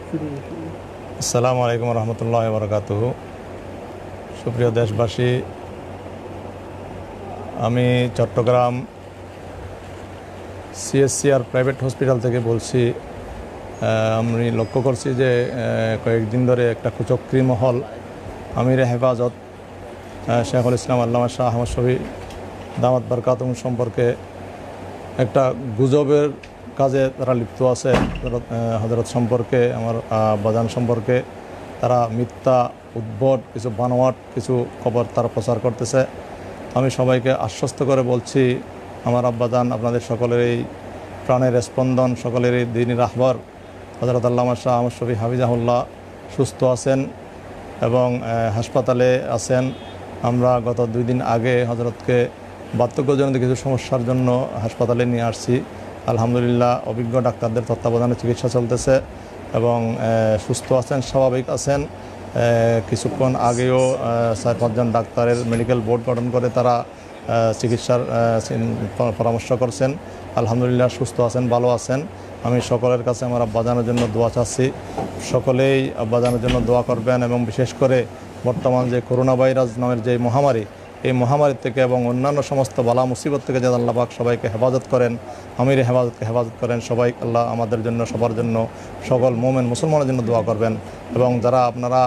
আসসালামু আলাইকুম রহমতুল্লাহ বরকাতুহ। সুপ্রিয় দেশবাসী, আমি চট্টগ্রাম সিএসসিআর প্রাইভেট হসপিটাল থেকে বলছি। আমি লক্ষ্য করছি যে কয়েকদিন ধরে একটা কুচক্রী মহল আমিরে হেফাজত শেখুল ইসলাম আল্লামা শাহ আহমদ শফী দামাত বরকাতুহু সম্পর্কে একটা গুজবের কাজে তারা লিপ্ত আছে। হযরত সম্পর্কে, আমার আব্বাজান সম্পর্কে তারা মিথ্যা উদ্ভট কিছু বানোয়াট কিছু খবর তারা প্রচার করতেছে। আমি সবাইকে আশ্বস্ত করে বলছি, আমার আব্বাজান আপনাদের সকলের এই প্রাণের স্পন্দন, সকলের এই দ্বীনি রাহবার হযরত আল্লামা শাহ আহমদ শফী হাফিজাহুল্লাহ সুস্থ আছেন এবং হাসপাতালে আছেন। আমরা গত 2 দিন আগে হযরতকে বার্ধক্যজনিত কিছু সমস্যার জন্য হাসপাতালে নিয়ে আসছি। আলহামদুলিল্লাহ অভিজ্ঞ ডাক্তারদের তত্ত্বাবধানে চিকিৎসা চলতেছে এবং সুস্থ আছেন, স্বাভাবিক আছেন। কিছুক্ষণ আগেও 4-5 জন ডাক্তারের মেডিকেল বোর্ড গঠন করে তারা চিকিৎসার পরামর্শ করছেন। আলহামদুলিল্লাহ সুস্থ আছেন, ভালো আছেন। আমি সকলের কাছে আমার আব্বাজানের জন্য দোয়া চাচ্ছি। সকলেই আব্বাজানের জন্য দোয়া করবেন এবং বিশেষ করে বর্তমান যে করোনা ভাইরাস নামের যে মহামারী, এই মহামারী থেকে এবং অন্যান্য সমস্ত বালা মুসিবত থেকে যেন আল্লাহ পাক সবাইকে হেফাজত করেন, আমিরে হেফাজতকে হেফাজত করেন। সবাই আল্লাহ আমাদের জন্য, সবার জন্য, সকল মোমেন মুসলমানের জন্য দোয়া করবেন। এবং যারা আপনারা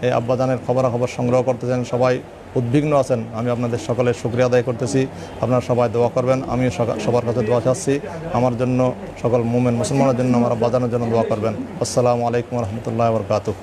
এই আব্বাজানের খবরাখবর সংগ্রহ করতেছেন, সবাই উদ্বিগ্ন আছেন, আমি আপনাদের সকলের শুকরিয়া আদায় করতেছি। আপনারা সবাই দোয়া করবেন। আমিও সবার কাছে দোয়া চাচ্ছি, আমার জন্য, সকল মোমেন মুসলমানের জন্য, আমার আব্বাজানের জন্য দোয়া করবেন। আসসালামু আলাইকুম রহমতুল্লাহ বরকাতুহ।